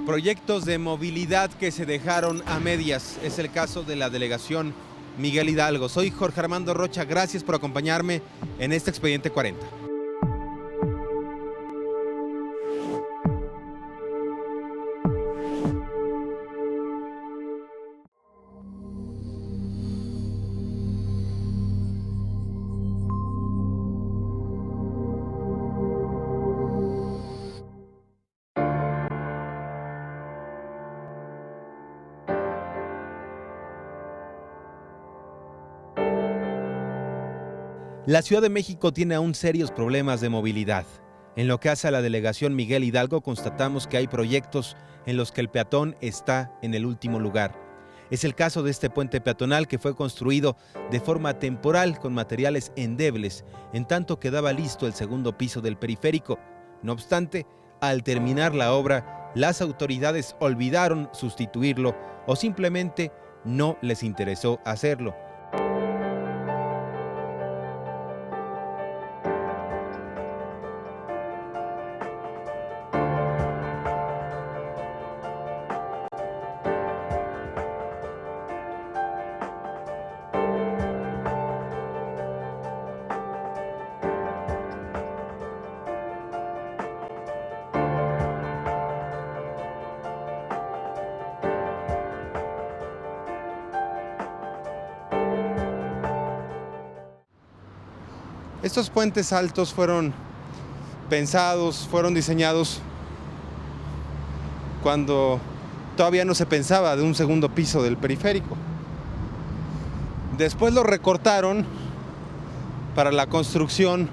Proyectos de movilidad que se dejaron a medias. Es el caso de la delegación Miguel Hidalgo. Soy Jorge Armando Rocha. Gracias por acompañarme en este Expediente 40. La Ciudad de México tiene aún serios problemas de movilidad. En lo que hace a la delegación Miguel Hidalgo, constatamos que hay proyectos en los que el peatón está en el último lugar. Es el caso de este puente peatonal que fue construido de forma temporal con materiales endebles, en tanto quedaba listo el segundo piso del periférico. No obstante, al terminar la obra, las autoridades olvidaron sustituirlo o simplemente no les interesó hacerlo. Estos puentes altos fueron pensados, fueron diseñados cuando todavía no se pensaba de un segundo piso del periférico. Después lo recortaron para la construcción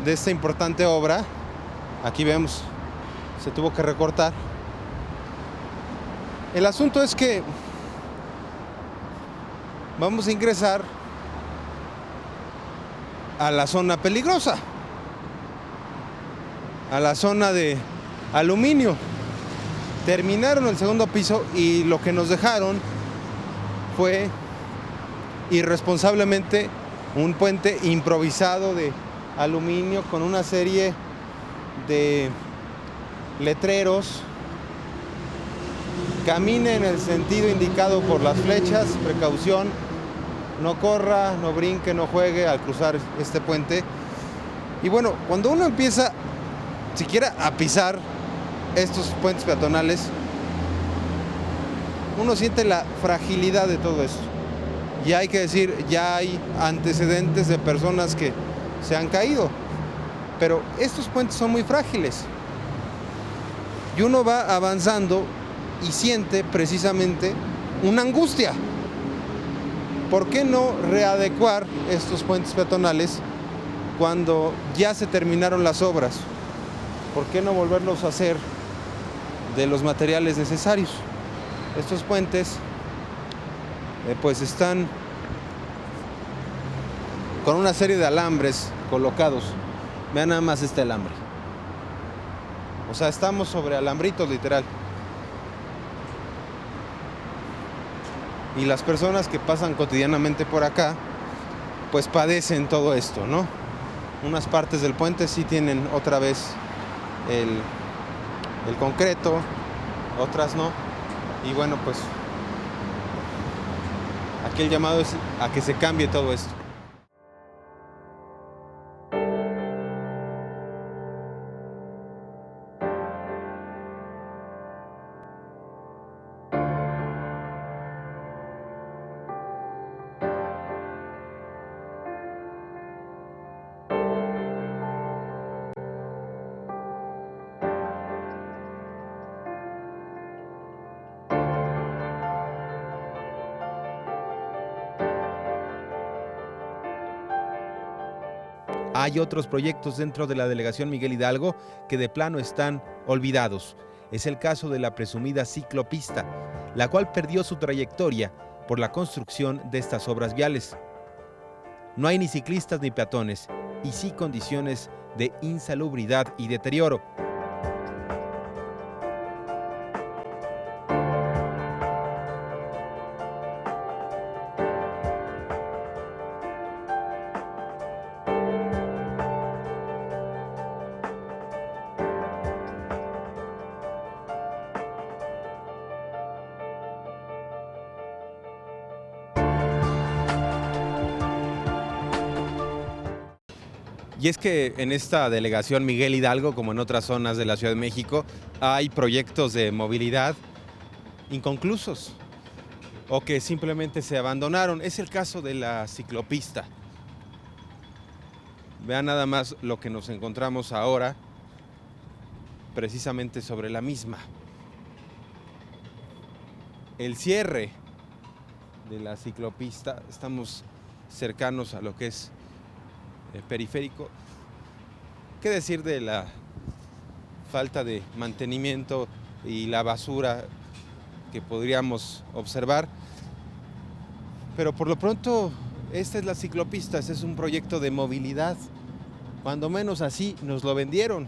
de esta importante obra. Aquí vemos, se tuvo que recortar. El asunto es que vamos a ingresar a la zona peligrosa, a la zona de aluminio. Terminaron el segundo piso y lo que nos dejaron fue irresponsablemente un puente improvisado de aluminio con una serie de letreros: camine en el sentido indicado por las flechas, precaución, no corra, no brinque, no juegue al cruzar este puente. Y bueno, cuando uno empieza siquiera a pisar estos puentes peatonales, uno siente la fragilidad de todo esto. Y hay que decir, ya hay antecedentes de personas que se han caído, pero estos puentes son muy frágiles. Y uno va avanzando y siente precisamente una angustia. ¿Por qué no readecuar estos puentes peatonales cuando ya se terminaron las obras? ¿Por qué no volverlos a hacer de los materiales necesarios? Estos puentes pues están con una serie de alambres colocados. Vean nada más este alambre. O sea, estamos sobre alambritos literal. Y las personas que pasan cotidianamente por acá, pues padecen todo esto, ¿no? Unas partes del puente sí tienen otra vez el concreto, otras no. Y bueno, pues aquí el llamado es a que se cambie todo esto. Hay otros proyectos dentro de la delegación Miguel Hidalgo que de plano están olvidados. Es el caso de la presumida ciclopista, la cual perdió su trayectoria por la construcción de estas obras viales. No hay ni ciclistas ni peatones, y sí condiciones de insalubridad y deterioro. Y es que en esta delegación Miguel Hidalgo, como en otras zonas de la Ciudad de México, hay proyectos de movilidad inconclusos o que simplemente se abandonaron. Es el caso de la ciclopista. Vean nada más lo que nos encontramos ahora, precisamente sobre la misma. El cierre de la ciclopista, estamos cercanos a lo que es el periférico. ¿Qué decir de la falta de mantenimiento y la basura que podríamos observar? Pero por lo pronto, esta es la ciclopista, este es un proyecto de movilidad. Cuando menos así nos lo vendieron,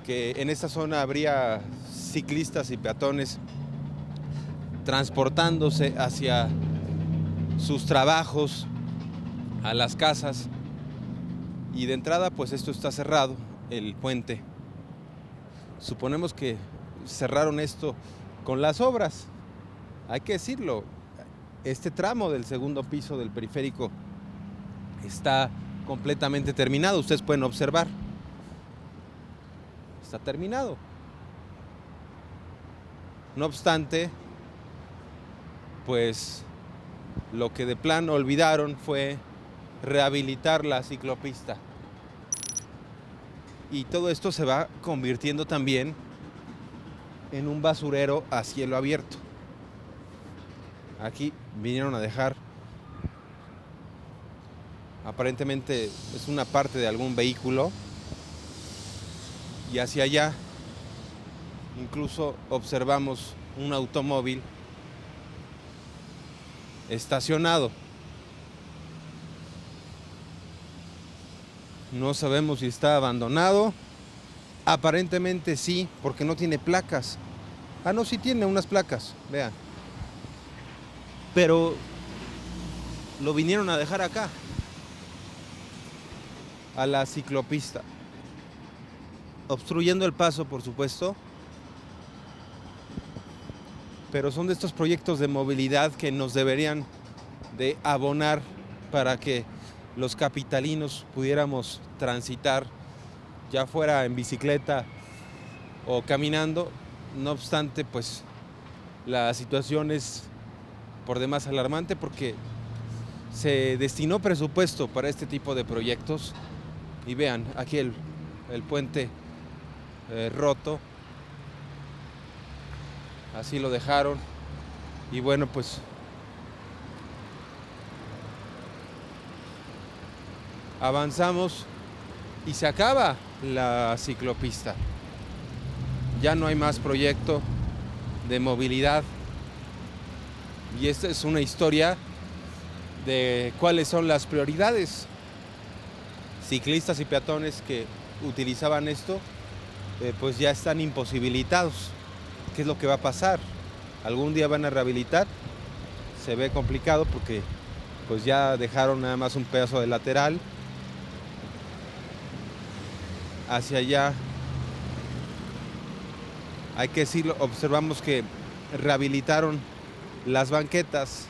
que en esta zona habría ciclistas y peatones transportándose hacia sus trabajos, a las casas. Y de entrada, pues esto está cerrado, el puente. Suponemos que cerraron esto con las obras. Hay que decirlo, este tramo del segundo piso del periférico está completamente terminado. Ustedes pueden observar. Está terminado. No obstante, pues lo que de plano olvidaron fue rehabilitar la ciclopista. Y todo esto se va convirtiendo también en un basurero a cielo abierto. Aquí vinieron a dejar, aparentemente es una parte de algún vehículo, y hacia allá incluso observamos un automóvil estacionado. No sabemos si está abandonado. Aparentemente sí, porque no tiene placas. Ah, no, sí tiene unas placas, vean. Pero lo vinieron a dejar acá, a la ciclopista, obstruyendo el paso, por supuesto. Pero son de estos proyectos de movilidad que nos deberían de abonar para que los capitalinos pudiéramos transitar, ya fuera en bicicleta o caminando. No obstante, pues la situación es por demás alarmante porque se destinó presupuesto para este tipo de proyectos. Y vean, aquí el puente roto. Así lo dejaron. Y bueno, pues avanzamos y se acaba la ciclopista. Ya no hay más proyecto de movilidad. Y esta es una historia de cuáles son las prioridades. Ciclistas y peatones que utilizaban esto, pues ya están imposibilitados. ¿Qué es lo que va a pasar? ¿Algún día van a rehabilitar? Se ve complicado porque pues ya dejaron nada más un pedazo de lateral. Hacia allá, hay que decirlo, observamos que rehabilitaron las banquetas,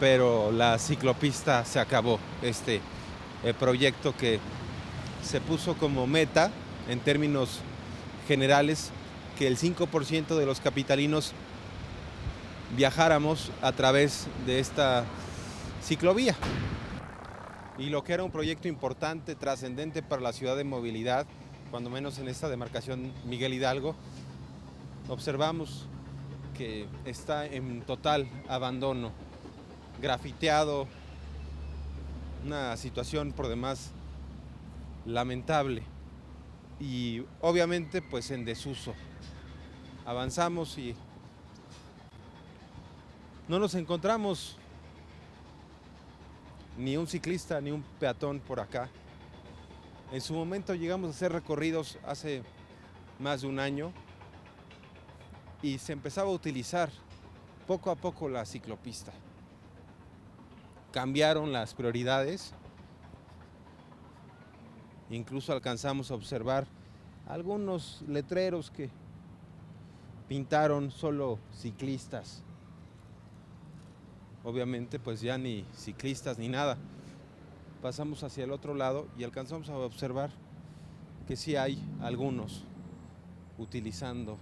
pero la ciclopista se acabó. Este proyecto que se puso como meta en términos generales que el 5% de los capitalinos viajáramos a través de esta ciclovía. Y lo que era un proyecto importante, trascendente para la ciudad de movilidad, cuando menos en esta demarcación Miguel Hidalgo, observamos que está en total abandono, grafiteado, una situación por demás lamentable y obviamente pues en desuso. Avanzamos y no nos encontramos ni un ciclista ni un peatón por acá. En su momento llegamos a hacer recorridos hace más de un año y se empezaba a utilizar poco a poco la ciclopista. Cambiaron las prioridades, incluso alcanzamos a observar algunos letreros que pintaron solo ciclistas. Obviamente pues ya ni ciclistas ni nada. pasamos hacia el otro lado y alcanzamos a observar que sí hay algunos utilizando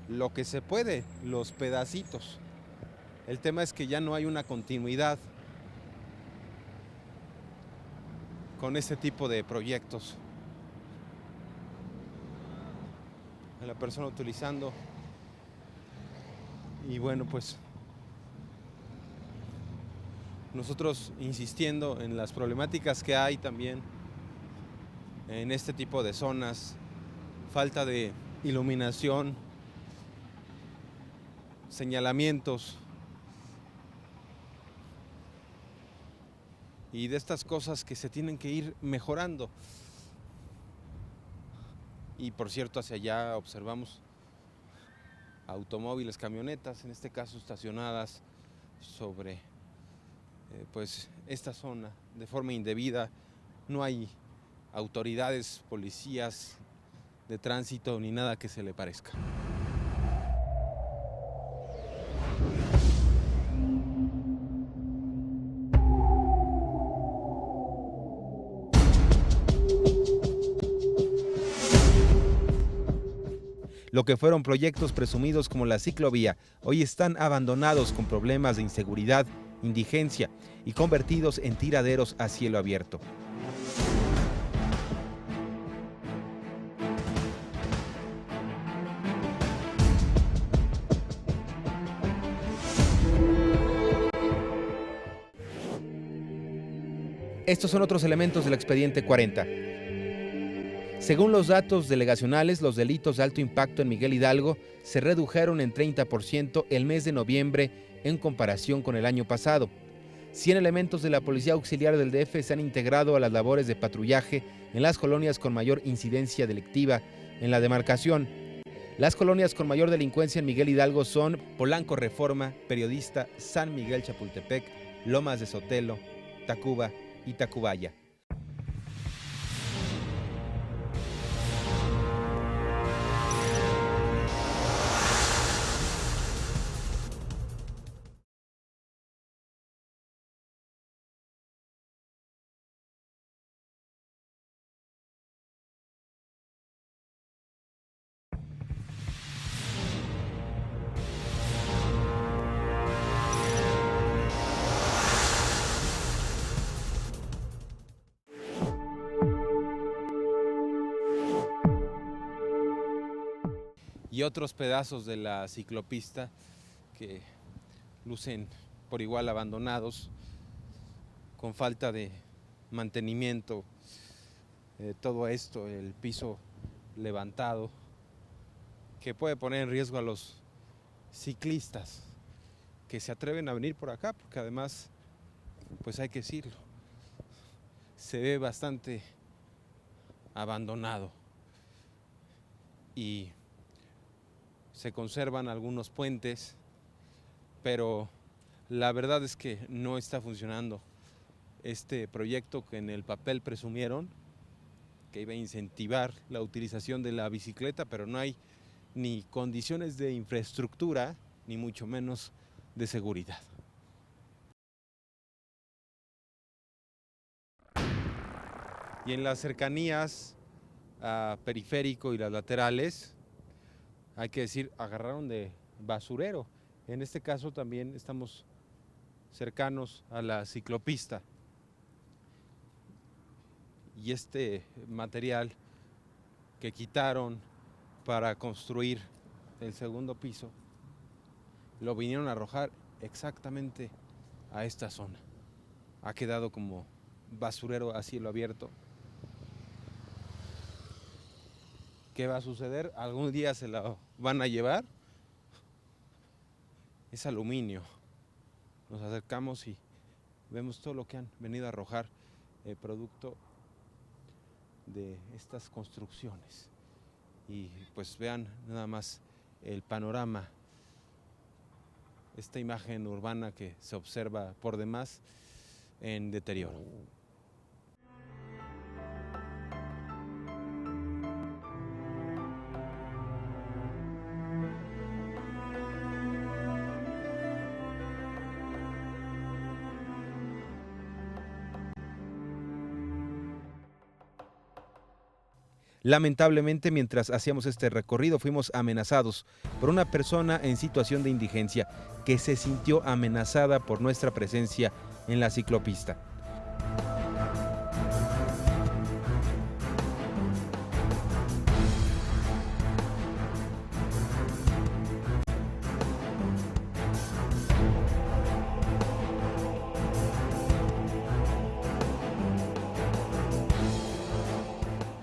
lo que se puede, los pedacitos. El tema es que ya no hay una continuidad con este tipo de proyectos. La persona utilizando, y bueno, pues nosotros insistiendo en las problemáticas que hay también en este tipo de zonas, falta de iluminación, señalamientos y de estas cosas que se tienen que ir mejorando. Y por cierto, hacia allá observamos automóviles, camionetas, en este caso estacionadas sobre pues esta zona de forma indebida. No hay autoridades, policías de tránsito ni nada que se le parezca. Lo que fueron proyectos presumidos como la ciclovía, hoy están abandonados con problemas de inseguridad, indigencia y convertidos en tiraderos a cielo abierto. Estos son otros elementos del expediente 40. Según los datos delegacionales, los delitos de alto impacto en Miguel Hidalgo se redujeron en 30% el mes de noviembre en comparación con el año pasado. 100 elementos de la Policía Auxiliar del DF se han integrado a las labores de patrullaje en las colonias con mayor incidencia delictiva en la demarcación. Las colonias con mayor delincuencia en Miguel Hidalgo son Polanco Reforma, Periodista, San Miguel Chapultepec, Lomas de Sotelo, Tacuba y Tacubaya. Y otros pedazos de la ciclopista que lucen por igual abandonados, con falta de mantenimiento, todo esto, el piso levantado, que puede poner en riesgo a los ciclistas que se atreven a venir por acá, porque además, pues hay que decirlo, se ve bastante abandonado y se conservan algunos puentes, pero la verdad es que no está funcionando este proyecto que en el papel presumieron que iba a incentivar la utilización de la bicicleta, pero no hay ni condiciones de infraestructura, ni mucho menos de seguridad. Y en las cercanías a Periférico y las laterales, hay que decir, agarraron de basurero. En este caso también estamos cercanos a la ciclopista. Y este material que quitaron para construir el segundo piso, lo vinieron a arrojar exactamente a esta zona. Ha quedado como basurero a cielo abierto. ¿Qué va a suceder? ¿Algún día se la van a llevar? Es aluminio. Nos acercamos y vemos todo lo que han venido a arrojar producto de estas construcciones. Y pues vean nada más el panorama, esta imagen urbana que se observa por demás en deterioro. Lamentablemente, mientras hacíamos este recorrido, fuimos amenazados por una persona en situación de indigencia que se sintió amenazada por nuestra presencia en la ciclopista.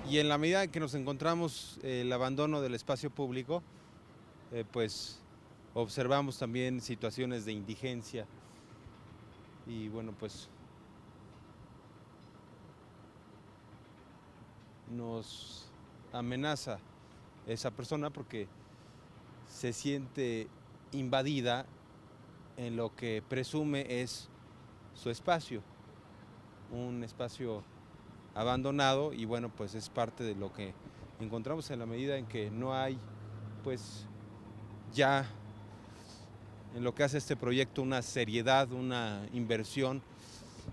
Y en la medida en que nos encontramos el abandono del espacio público, pues observamos también situaciones de indigencia y bueno, pues nos amenaza esa persona porque se siente invadida en lo que presume es su espacio, un espacio abandonado, y bueno, pues es parte de lo que encontramos en la medida en que no hay, pues ya en lo que hace este proyecto, una seriedad, una inversión,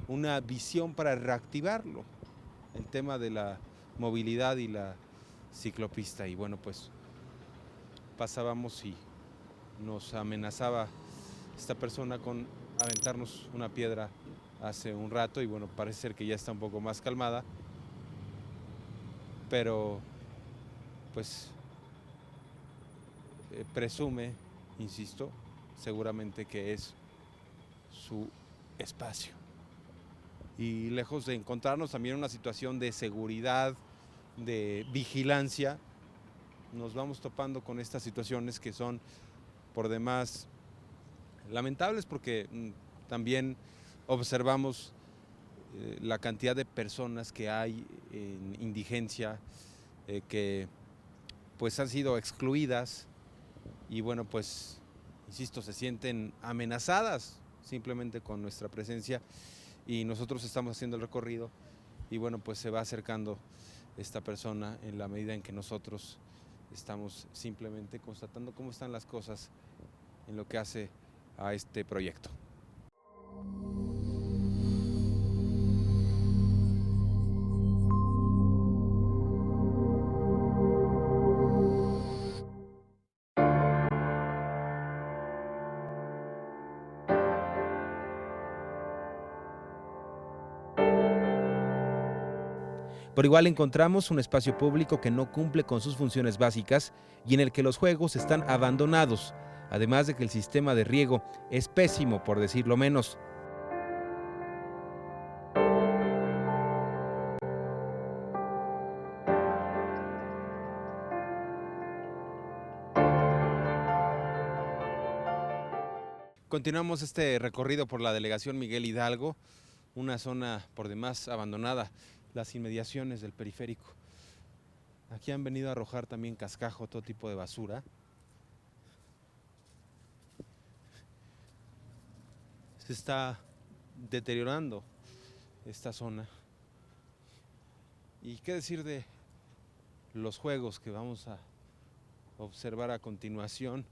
una visión para reactivarlo, el tema de la movilidad y la ciclopista. Y bueno, pues pasábamos y nos amenazaba esta persona con aventarnos una piedra hace un rato, y bueno, parece ser que ya está un poco más calmada, pero pues presume, insisto, seguramente que es su espacio. Y lejos de encontrarnos también en una situación de seguridad, de vigilancia, nos vamos topando con estas situaciones que son por demás lamentables, porque también observamos la cantidad de personas que hay en indigencia, que pues han sido excluidas y bueno, pues insisto, se sienten amenazadas simplemente con nuestra presencia, y nosotros estamos haciendo el recorrido y bueno, pues se va acercando esta persona en la medida en que nosotros estamos simplemente constatando cómo están las cosas en lo que hace a este proyecto. Por igual encontramos un espacio público que no cumple con sus funciones básicas y en el que los juegos están abandonados, además de que el sistema de riego es pésimo, por decirlo menos. Continuamos este recorrido por la delegación Miguel Hidalgo, una zona por demás abandonada, las inmediaciones del periférico. Aquí han venido a arrojar también cascajo, todo tipo de basura. Se está deteriorando esta zona. Y qué decir de los juegos que vamos a observar a continuación.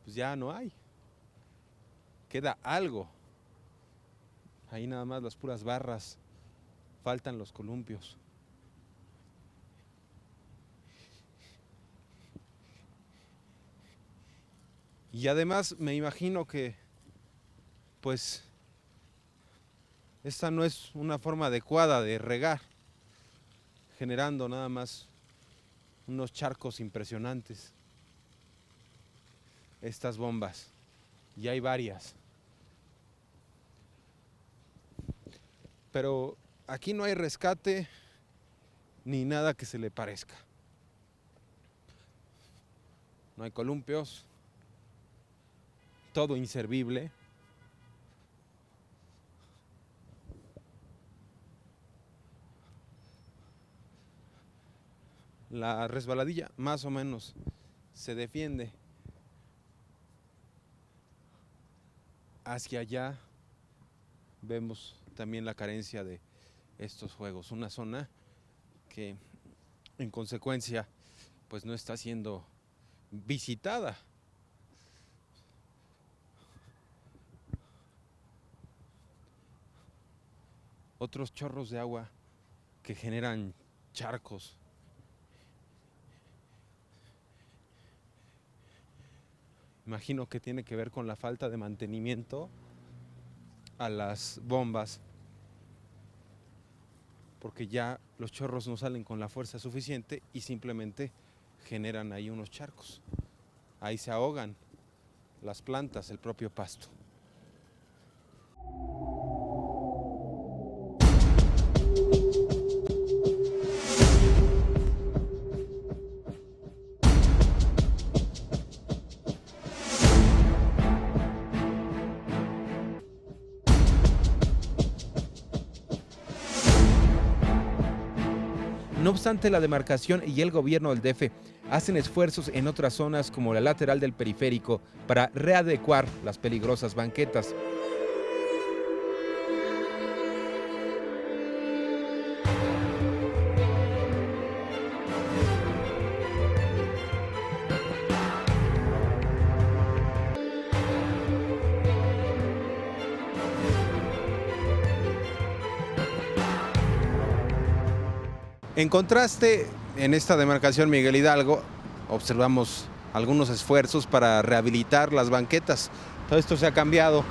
Pues ya no hay. Queda algo. Ahí nada más las puras barras. Faltan los columpios. Y además me imagino que pues esta no es una forma adecuada de regar, generando nada más unos charcos impresionantes. Estas bombas, y hay varias. Pero aquí no hay rescate ni nada que se le parezca. No hay columpios, todo inservible. La resbaladilla más o menos se defiende. Hacia allá vemos también la carencia de estos juegos, una zona que en consecuencia pues no está siendo visitada. Otros chorros de agua que generan charcos. Imagino que tiene que ver con la falta de mantenimiento a las bombas, porque ya los chorros no salen con la fuerza suficiente y simplemente generan ahí unos charcos. Ahí se ahogan las plantas, el propio pasto. No obstante, la demarcación y el gobierno del DF hacen esfuerzos en otras zonas como la lateral del periférico para readecuar las peligrosas banquetas. En contraste, en esta demarcación Miguel Hidalgo observamos algunos esfuerzos para rehabilitar las banquetas. Todo esto se ha cambiado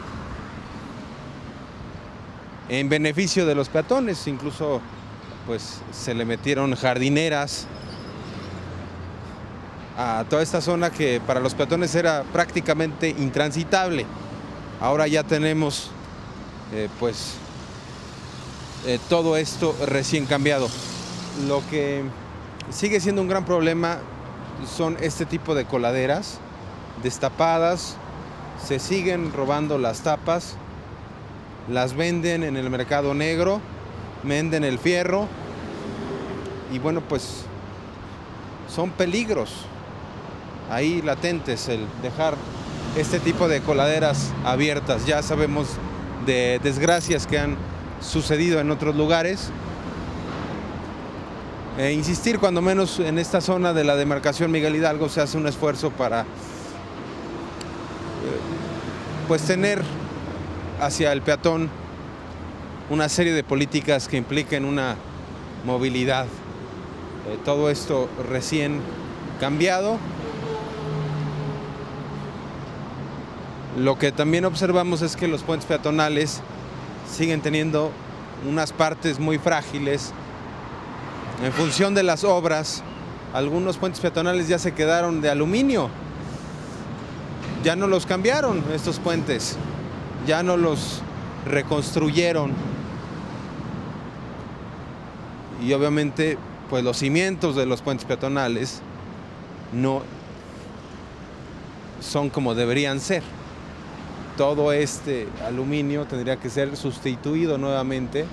en beneficio de los peatones, incluso pues se le metieron jardineras a toda esta zona que para los peatones era prácticamente intransitable. Ahora ya tenemos todo esto recién cambiado. Lo que sigue siendo un gran problema son este tipo de coladeras destapadas. Se siguen robando las tapas, las venden en el mercado negro, venden el fierro y bueno, pues son peligros ahí latentes el dejar este tipo de coladeras abiertas. Ya sabemos de desgracias que han sucedido en otros lugares. Insistir cuando menos en esta zona de la demarcación Miguel Hidalgo se hace un esfuerzo para pues tener hacia el peatón una serie de políticas que impliquen una movilidad. Todo esto recién cambiado. Lo que también observamos es que los puentes peatonales siguen teniendo unas partes muy frágiles. En función de las obras, algunos puentes peatonales ya se quedaron de aluminio. Ya no los cambiaron estos puentes, ya no los reconstruyeron. Y obviamente, pues los cimientos de los puentes peatonales no son como deberían ser. Todo este aluminio tendría que ser sustituido nuevamente,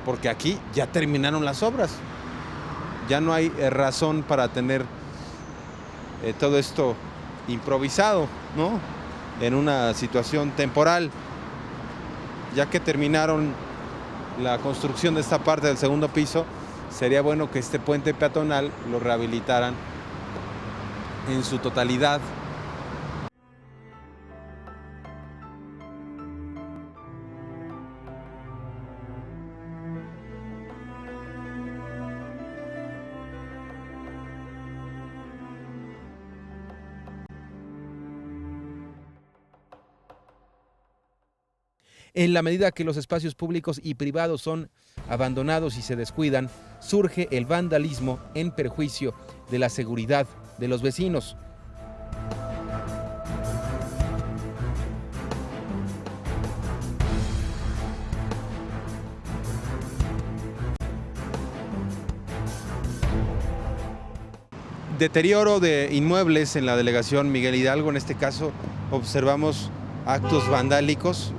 porque aquí ya terminaron las obras. Ya no hay razón para tener todo esto improvisado, ¿no? En una situación temporal. Ya que terminaron la construcción de esta parte del segundo piso, sería bueno que este puente peatonal lo rehabilitaran en su totalidad. En la medida que los espacios públicos y privados son abandonados y se descuidan, surge el vandalismo en perjuicio de la seguridad de los vecinos. Deterioro de inmuebles en la delegación Miguel Hidalgo. En este caso observamos actos vandálicos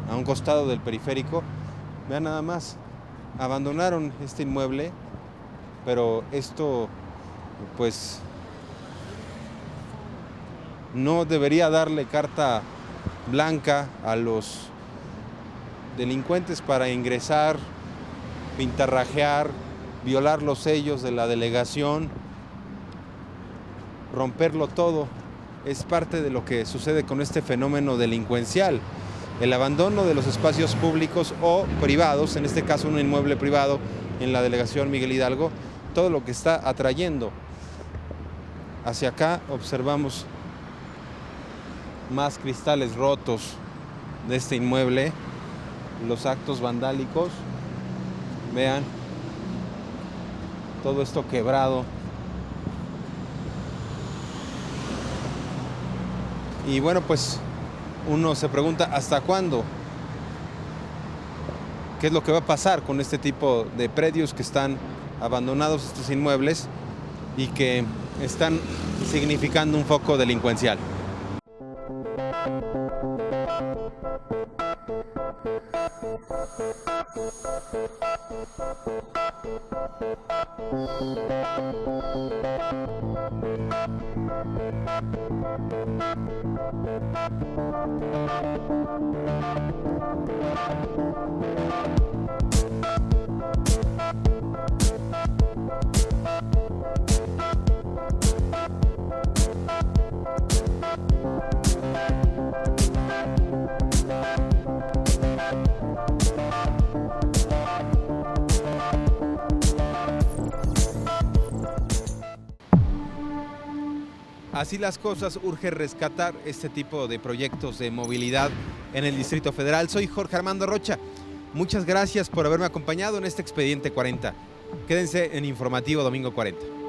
a un costado del periférico. Vean nada más, abandonaron este inmueble, pero esto pues no debería darle carta blanca a los delincuentes para ingresar, pintarrajear, violar los sellos de la delegación, romperlo todo. Es parte de lo que sucede con este fenómeno delincuencial. el abandono de los espacios públicos o privados, en este caso un inmueble privado en la delegación Miguel Hidalgo, todo lo que está atrayendo. Hacia acá observamos más cristales rotos de este inmueble, los actos vandálicos, vean, todo esto quebrado. Y bueno, pues uno se pregunta ¿hasta cuándo? ¿Qué es lo que va a pasar con este tipo de predios que están abandonados, estos inmuebles, y que están significando un foco delincuencial? Así las cosas, urge rescatar este tipo de proyectos de movilidad en el Distrito Federal. Soy Jorge Armando Rocha. Muchas gracias por haberme acompañado en este Expediente 40. Quédense en Informativo Domingo 40.